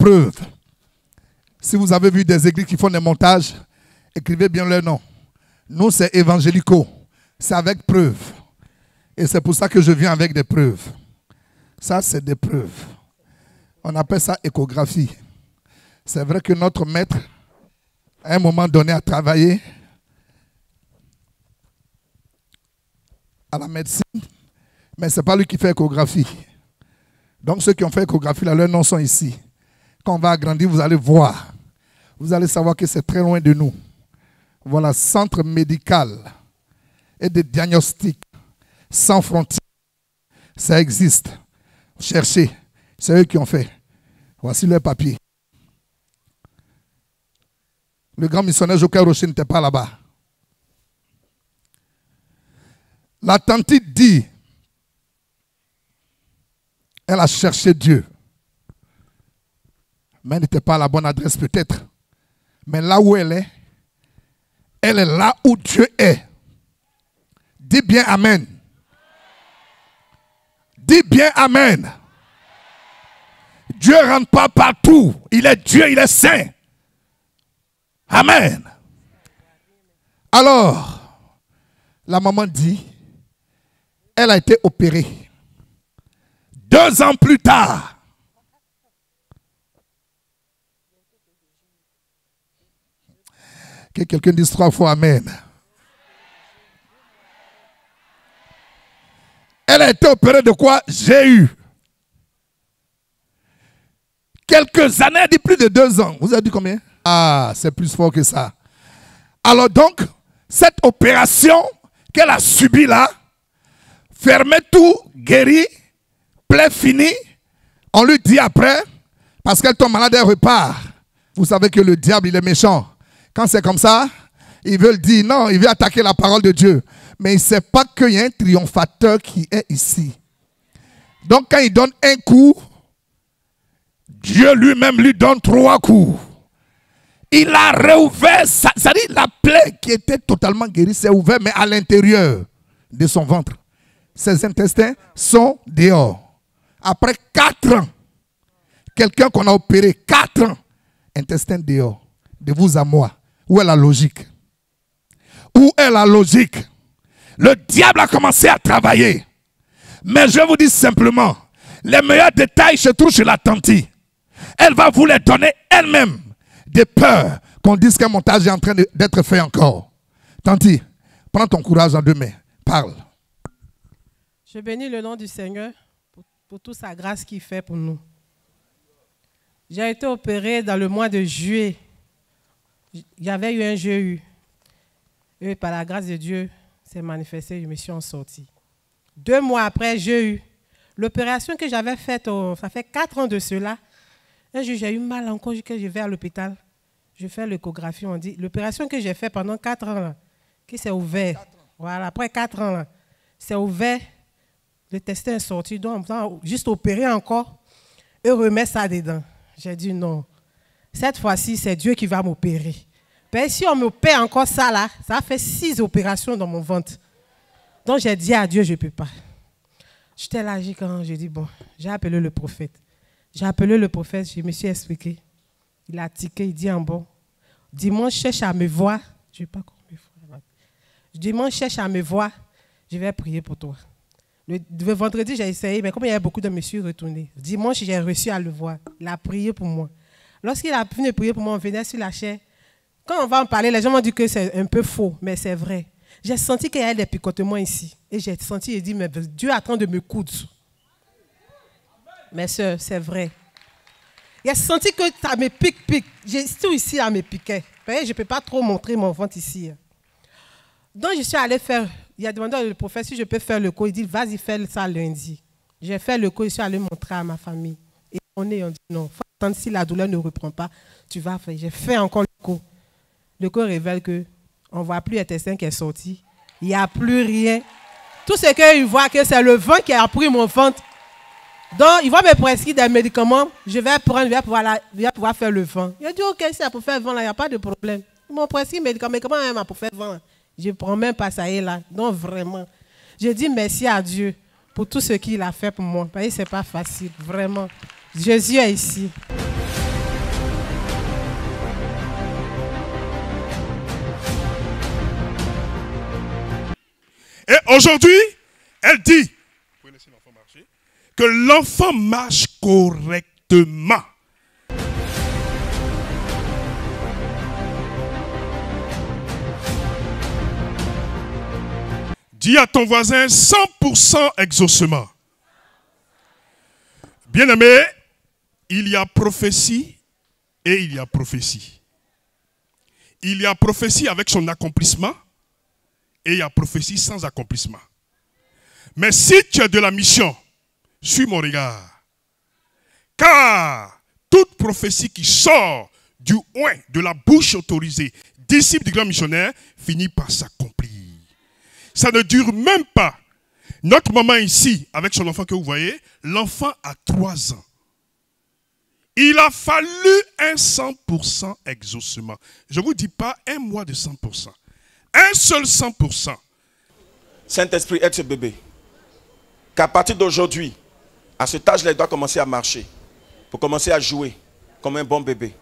preuves. Si vous avez vu des églises qui font des montages, écrivez bien leur nom. Nous, c'est évangélico. C'est avec preuves. Et c'est pour ça que je viens avec des preuves. Ça, c'est des preuves. On appelle ça échographie. C'est vrai que notre maître, à un moment donné, a travaillé à la médecine, mais ce n'est pas lui qui fait échographie. Donc ceux qui ont fait échographie, là, leurs noms sont ici. Quand on va agrandir, vous allez voir. Vous allez savoir que c'est très loin de nous. Voilà, centre médical et de diagnostic sans frontières. Ça existe. Cherchez. C'est eux qui ont fait. Voici leur papier. Le grand missionnaire Joker Rocher n'était pas là-bas. La tante dit, elle a cherché Dieu. Mais elle n'était pas à la bonne adresse peut-être. Mais là où elle est là où Dieu est. Dis bien Amen. Dis bien Amen. Dieu ne rentre pas partout. Il est Dieu, il est saint. Amen. Alors, la maman dit, elle a été opérée. 2 ans plus tard, que quelqu'un dise 3 fois Amen. Elle a été opérée de quoi? J'ai eu. Quelques années, elle dit plus de 2 ans. Vous avez dit combien? Ah, c'est plus fort que ça. Alors donc, cette opération qu'elle a subie là, fermé tout, guéri, plaie finie, on lui dit après, parce qu'elle tombe malade, elle repart. Vous savez que le diable, il est méchant. Quand c'est comme ça, il veut le dire, non, il veut attaquer la parole de Dieu. Mais il ne sait pas qu'il y a un triomphateur qui est ici. Donc quand il donne un coup, Dieu lui-même lui donne 3 coups. Il a réouvert, c'est-à-dire la plaie qui était totalement guérie, s'est ouverte, mais à l'intérieur de son ventre. Ses intestins sont dehors. Après 4 ans, quelqu'un qu'on a opéré, 4 ans, intestins dehors, de vous à moi. Où est la logique? Où est la logique? Le diable a commencé à travailler. Mais je vous dis simplement, les meilleurs détails se trouvent chez la tante. Elle va vous les donner elle-même. Des peurs qu'on dise qu'un montage est en train d'être fait encore. Tanti, prends ton courage en 2 mains. Parle. Je bénis le nom du Seigneur pour toute sa grâce qu'il fait pour nous. J'ai été opérée dans le mois de juillet. Il y avait eu un GU. Et par la grâce de Dieu, c'est manifesté, je me suis en sortie. 2 mois après, j'ai eu l'opération que j'avais faite, ça fait 4 ans de cela. Un jour, j'ai eu mal encore, que je vais à l'hôpital. Je fais l'échographie, on dit, l'opération que j'ai faite pendant 4 ans, là, qui s'est ouvert. Voilà, après 4 ans, là, c'est ouvert, le testin est sorti, donc on va juste opérer encore et remettre ça dedans. J'ai dit non, cette fois-ci, c'est Dieu qui va m'opérer. Ben, si on m'opère encore ça, là, ça fait 6 opérations dans mon ventre. Donc j'ai dit à Dieu, je ne peux pas. J'étais là, j'ai dit, bon, j'ai appelé le prophète. J'ai appelé le prophète, je me suis expliqué. Il a tiqué, il dit en bon. Dimanche, cherche à me voir. Je ne sais pas comment me voir. Dimanche, cherche à me voir. Je vais prier pour toi. Le vendredi, j'ai essayé, mais comme il y avait beaucoup de me suis retourné. Dimanche, j'ai réussi à le voir. Il a prié pour moi. Lorsqu'il a fini de prier pour moi, on venait sur la chair. Quand on va en parler, les gens m'ont dit que c'est un peu faux, mais c'est vrai. J'ai senti qu'il y avait des picotements ici. Et j'ai senti, il dit, mais Dieu est en train de me coudre. Mais c'est vrai. J'ai senti que ça me pique. J'ai tout ici, ça me piquait. Je ne peux pas trop montrer mon ventre ici. Donc, je suis allée faire, il a demandé au prophète si je peux faire le cours. Il dit, vas-y, fais ça lundi. J'ai fait le cours, je suis allée montrer à ma famille. Et on dit, non, faut attendre si la douleur ne reprend pas, tu vas faire. J'ai fait encore le cours. Le cours révèle qu'on ne voit plus l'intestin qui est sorti. Il n'y a plus rien. Tout ce qu'il voit, c'est le vent qui a pris mon ventre. Donc, il va me prescrire des médicaments. Je vais prendre, je vais pouvoir faire le vent. Il a dit, ok, si c'est pour faire le vent, il n'y a pas de problème. Ils m'ont prescrit des médicaments même pour faire le vent. Je ne prends même pas ça et là. Donc, vraiment. Je dis merci à Dieu pour tout ce qu'il a fait pour moi. Parce que ce n'est pas facile, vraiment. Jésus est ici. Et aujourd'hui, elle dit, vous pouvez laisser l'enfant marcher, que l'enfant marche correctement. Dis à ton voisin 100% exaucement. Bien-aimé, il y a prophétie et il y a prophétie. Il y a prophétie avec son accomplissement et il y a prophétie sans accomplissement. Mais si tu as de la mission, suis mon regard. Car toute prophétie qui sort du oin, de la bouche autorisée, disciple du grand missionnaire, finit par s'accomplir. Ça ne dure même pas. Notre maman ici, avec son enfant que vous voyez, l'enfant a 3 ans. Il a fallu un 100% exaucement. Je ne vous dis pas un mois de 100%. Un seul 100%. Saint-Esprit, aide ce bébé. Qu'à partir d'aujourd'hui, à cet âge-là, il doit commencer à marcher. Pour commencer à jouer comme un bon bébé.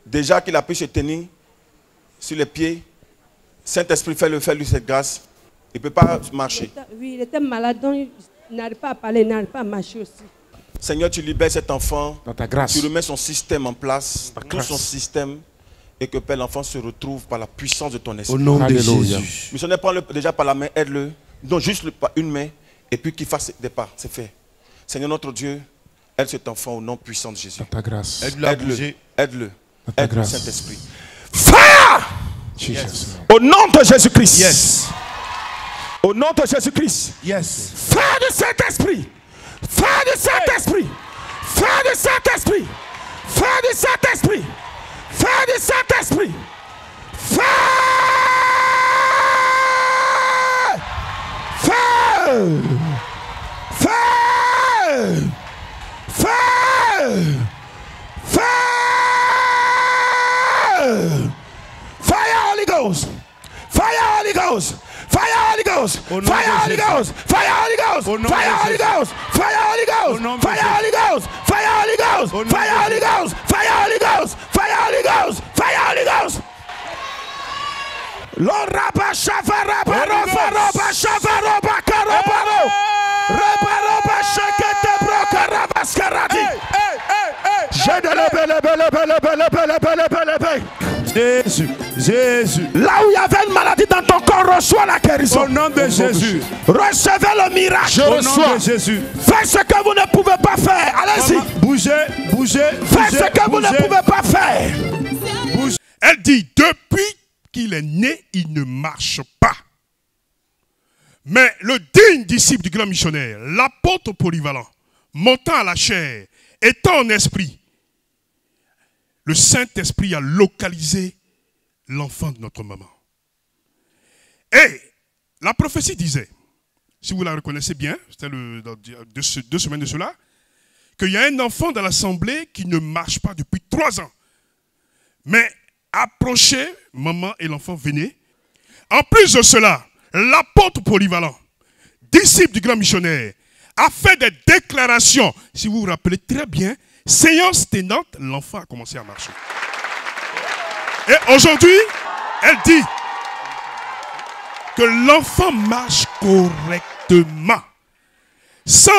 Déjà qu'il a pu se tenir sur les pieds, Saint-Esprit, fais-lui cette grâce. Il ne peut pas marcher. Oui, il était malade, donc il n'arrive pas à parler, il n'arrive pas à marcher aussi. Seigneur, tu libères cet enfant. Dans ta grâce. Tu remets son système en place, tout grâce. son système, et que Père, l'enfant se retrouve par la puissance de ton esprit. Au nom de Alléluia. Jésus. Missionnaire, prends-le déjà par la main, aide-le. Non, juste une main, et puis qu'il fasse des pas. C'est fait. Seigneur notre Dieu, aide cet enfant au nom puissant de Jésus. Dans ta grâce. Aide-le. Aide-le. Dans ta Aide-le, grâce. Saint-Esprit. Fire! Jesus. Au nom de Jésus-Christ. Yes. Au nom de Jésus-Christ. Yes. Fire de Saint-Esprit. Fire de Saint-Esprit. Fire de Saint-Esprit. Fire de Saint-Esprit. Fire de Saint-Esprit. Fire. Fire. Fire. Fire. Fire. Fire Holy Ghost. Fire Holy Ghost. Fire Holy Ghost. Fire Holy Ghost. Fire Holy Ghost. Fire Holy Ghost. Fire Holy Ghost. Fire Holy Ghost. Fire Holy Ghost. Fire Holy Ghost. Fire Holy Ghost. Fire Holy Ghost. Fire Holy Ghost. Lord Rabba Shavara Baro Faroba Shavaro Bakaro Baro Rebaroba Shekete Broka Rabaskarati. J'ai de la belle. Jésus. Jésus. Là où il y avait une maladie dans ton corps, reçois la guérison. Au nom de Jésus. Recevez le miracle. Au nom de Jésus. Faites ce que vous ne pouvez pas faire. Allez-y. Bougez, bougez. Faites ce que vous ne pouvez pas faire. Elle dit, depuis qu'il est né, il ne marche pas. Mais le digne disciple du grand missionnaire, l'apôtre polyvalent, montant à la chair, étant en esprit, le Saint-Esprit a localisé l'enfant de notre maman. Et la prophétie disait, si vous la reconnaissez bien, c'était dans 2 semaines de cela, qu'il y a un enfant dans l'assemblée qui ne marche pas depuis 3 ans. Mais approchez, maman et l'enfant venaient. En plus de cela, l'apôtre polyvalent, disciple du grand missionnaire, a fait des déclarations. Si vous vous rappelez très bien, séance tenante, l'enfant a commencé à marcher. Et aujourd'hui, elle dit que l'enfant marche correctement. Sans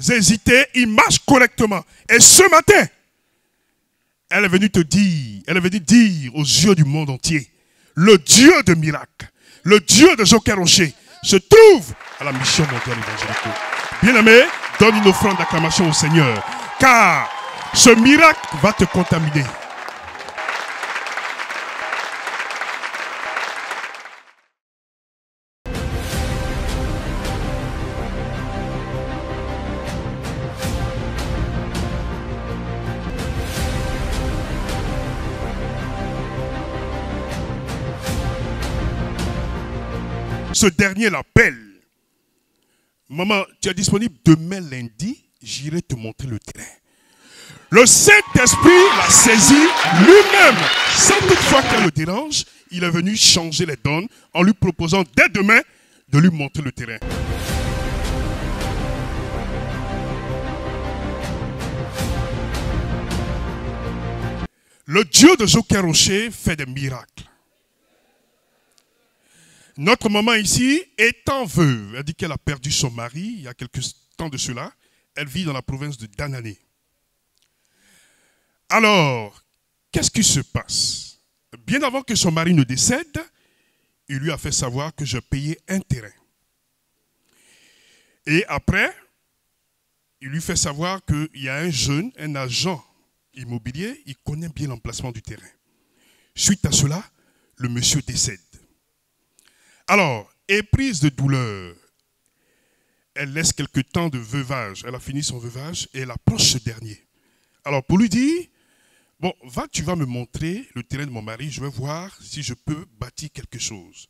hésiter, il marche correctement. Et ce matin, elle est venue te dire, elle est venue dire aux yeux du monde entier, le Dieu de miracles, le Dieu de Joker Rocher, se trouve à la mission mondiale évangélique. Bien-aimé, donne une offrande d'acclamation au Seigneur, car ce miracle va te contaminer. Ce dernier l'appelle. Maman, tu es disponible demain lundi, j'irai te montrer le terrain. Le Saint-Esprit l'a saisi lui-même, sans toutefois qu'elle le dérange. Il est venu changer les donnes en lui proposant dès demain de lui montrer le terrain. Le Dieu de Joker Rocher fait des miracles. Notre maman ici, étant veuve, elle dit qu'elle a perdu son mari il y a quelques temps de cela. Elle vit dans la province de Danané. Alors, qu'est-ce qui se passe? Bien avant que son mari ne décède, il lui a fait savoir que je payais un terrain. Et après, il lui fait savoir qu'il y a un jeune, un agent immobilier, il connaît bien l'emplacement du terrain. Suite à cela, le monsieur décède. Alors, éprise de douleur, elle laisse quelque temps de veuvage. Elle a fini son veuvage et elle approche ce dernier. Alors, pour lui dire, bon, tu vas me montrer le terrain de mon mari, je vais voir si je peux bâtir quelque chose.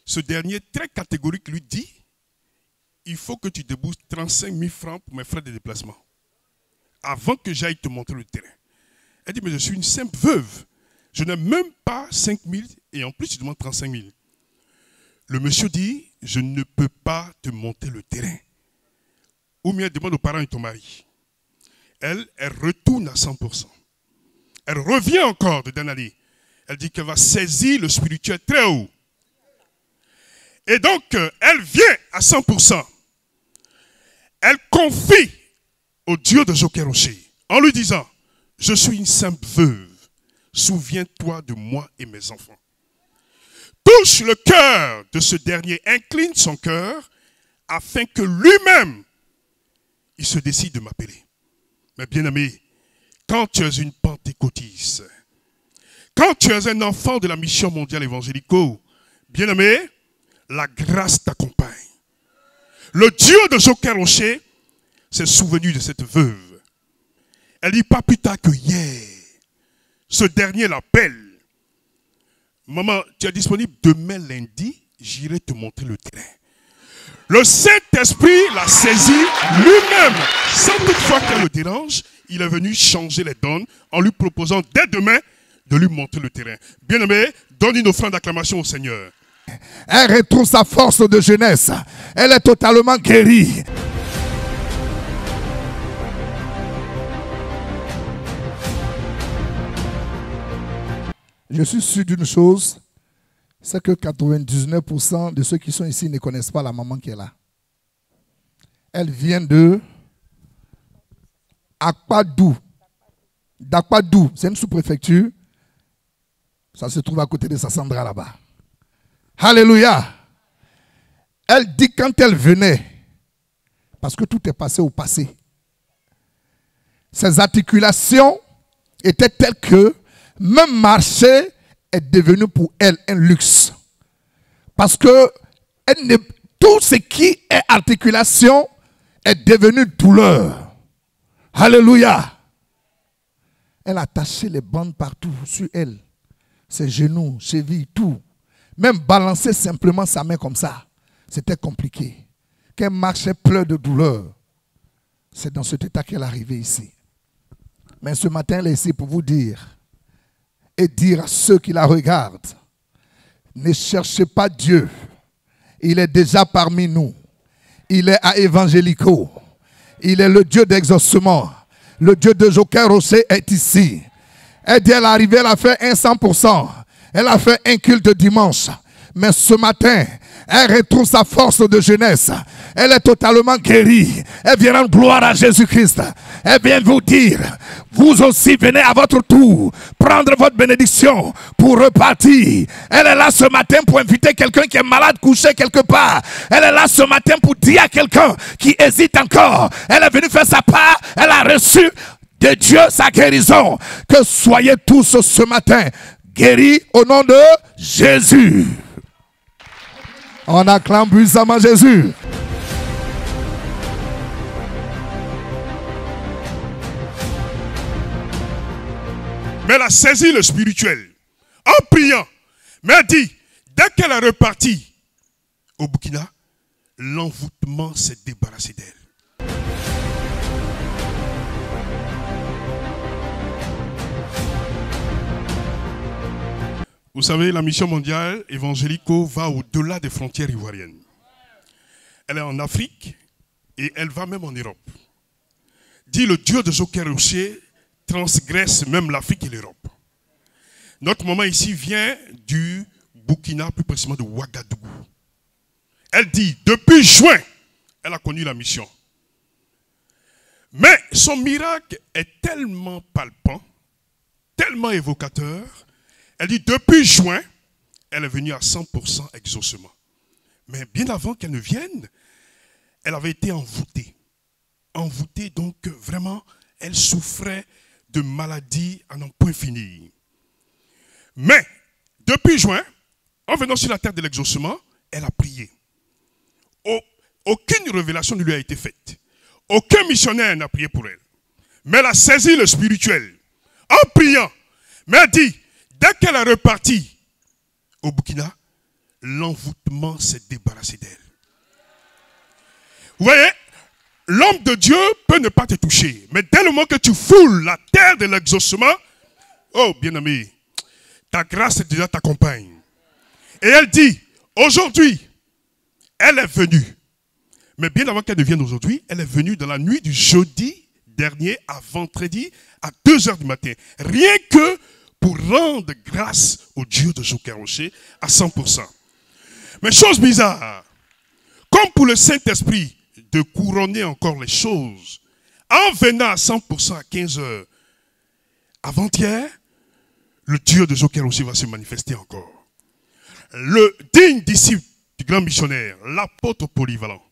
Ce dernier, très catégorique, lui dit, il faut que tu débourses 35 000 francs pour mes frais de déplacement, avant que j'aille te montrer le terrain. Elle dit, mais je suis une simple veuve. Je n'ai même pas 5 000 et en plus, tu demandes 35 000. Le monsieur dit, je ne peux pas te monter le terrain. Ou bien demande aux parents de ton mari. Elle retourne à 100%. Elle revient encore de Danané. Elle dit qu'elle va saisir le spirituel très haut. Et donc, elle vient à 100%. Elle confie au Dieu de Joker Rocher en lui disant, je suis une simple veuve. Souviens-toi de moi et mes enfants. Touche le cœur de ce dernier, incline son cœur, afin que lui-même, il se décide de m'appeler. Mais bien-aimé, quand tu es une pentecôtiste, quand tu es un enfant de la mission mondiale évangélico, bien-aimé, la grâce t'accompagne. Le Dieu de Joker Rocher s'est souvenu de cette veuve. Elle dit pas plus tard que hier, ce dernier l'appelle. Maman, tu es disponible demain lundi, j'irai te montrer le terrain. Le Saint-Esprit l'a saisi lui-même, sans toutefois qu'elle le dérange. Il est venu changer les donnes en lui proposant dès demain de lui montrer le terrain. Bien-aimé, donne une offrande d'acclamation au Seigneur. Elle retrouve sa force de jeunesse. Elle est totalement guérie. Je suis sûr d'une chose, c'est que 99% de ceux qui sont ici ne connaissent pas la maman qui est là. Elle vient de Akpadou. D'Akpadou, c'est une sous-préfecture. Ça se trouve à côté de Sassandra là-bas. Alléluia. Elle dit quand elle venait, parce que tout est passé au passé, ses articulations étaient telles que même marcher est devenu pour elle un luxe. Parce que tout ce qui est articulation est devenu douleur. Alléluia. Elle attachait les bandes partout sur elle. Ses genoux, chevilles, tout. Même balancer simplement sa main comme ça, c'était compliqué. Qu'elle marchait plein de douleur. C'est dans cet état qu'elle est arrivée ici. Mais ce matin, elle est ici pour vous dire et dire à ceux qui la regardent, ne cherchez pas Dieu. Il est déjà parmi nous. Il est à Évangélico. Il est le Dieu d'exaucement. Le Dieu de Joker Rocher est ici. Elle dit, elle est arrivée, elle a fait un 100%. Elle a fait un culte dimanche. Mais ce matin, elle retrouve sa force de jeunesse. Elle est totalement guérie. Elle vient rendre gloire à Jésus-Christ. Elle vient vous dire, vous aussi venez à votre tour prendre votre bénédiction pour repartir. Elle est là ce matin pour inviter quelqu'un qui est malade couché quelque part. Elle est là ce matin pour dire à quelqu'un qui hésite encore. Elle est venue faire sa part. Elle a reçu de Dieu sa guérison. Que soyez tous ce matin guéris au nom de Jésus. On acclame puissamment Jésus. Mais elle a saisi le spirituel en priant. Mais elle dit, dès qu'elle est repartie au Burkina, l'envoûtement s'est débarrassé d'elle. Vous savez, la mission mondiale évangélico va au-delà des frontières ivoiriennes. Elle est en Afrique et elle va même en Europe. Dit le Dieu de Joker Rocher transgresse même l'Afrique et l'Europe. Notre maman ici vient du Burkina, plus précisément de Ouagadougou. Elle dit, depuis juin, elle a connu la mission. Mais son miracle est tellement palpant, tellement évocateur. Elle dit, depuis juin, elle est venue à 100% exaucement. Mais bien avant qu'elle ne vienne, elle avait été envoûtée. Envoûtée, donc vraiment, elle souffrait de maladies à n'en point finir. Mais, depuis juin, en venant sur la terre de l'exaucement, elle a prié. Aucune révélation ne lui a été faite. Aucun missionnaire n'a prié pour elle. Mais elle a saisi le spirituel en priant. Mais elle dit, dès qu'elle est repartie au Burkina, l'envoûtement s'est débarrassé d'elle. Vous voyez, l'homme de Dieu peut ne pas te toucher. Mais dès le moment que tu foules la terre de l'exaucement, oh bien-aimé, ta grâce déjà t'accompagne. Et elle dit, aujourd'hui, elle est venue. Mais bien avant qu'elle ne vienne aujourd'hui, elle est venue dans la nuit du jeudi dernier à vendredi à 2 h du matin. Rien que pour rendre grâce au Dieu de Joker-Rocher à 100%. Mais chose bizarre, comme pour le Saint-Esprit de couronner encore les choses, en venant à 100% à 15 h avant-hier, le Dieu de Joker-Rocher va se manifester encore. Le digne disciple du grand missionnaire, l'apôtre polyvalent,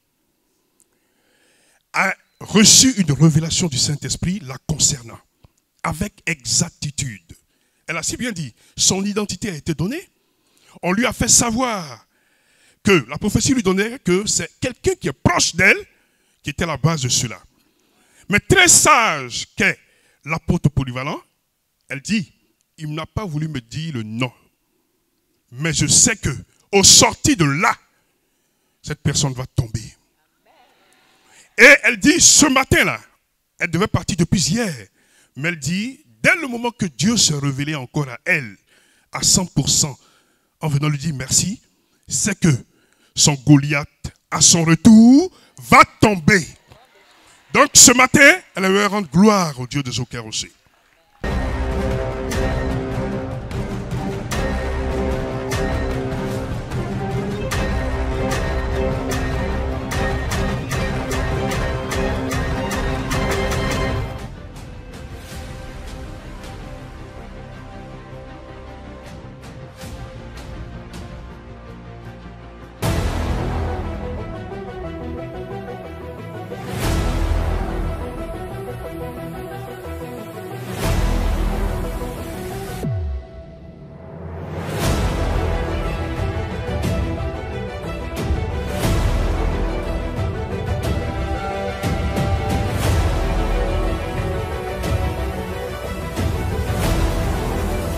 a reçu une révélation du Saint-Esprit la concernant, avec exactitude. Elle a si bien dit, son identité a été donnée. On lui a fait savoir que la prophétie lui donnait que c'est quelqu'un qui est proche d'elle qui était à la base de cela. Mais très sage qu'est l'apôtre polyvalent, elle dit, il n'a pas voulu me dire le nom. Mais je sais que au sorti de là, cette personne va tomber. Et elle dit, ce matin-là, elle devait partir depuis hier. Mais elle dit, dès le moment que Dieu s'est révélé encore à elle, à 100%, en venant lui dire merci, c'est que son Goliath, à son retour, va tomber. Donc ce matin, elle va rendre gloire au Dieu de Joker-Rocher.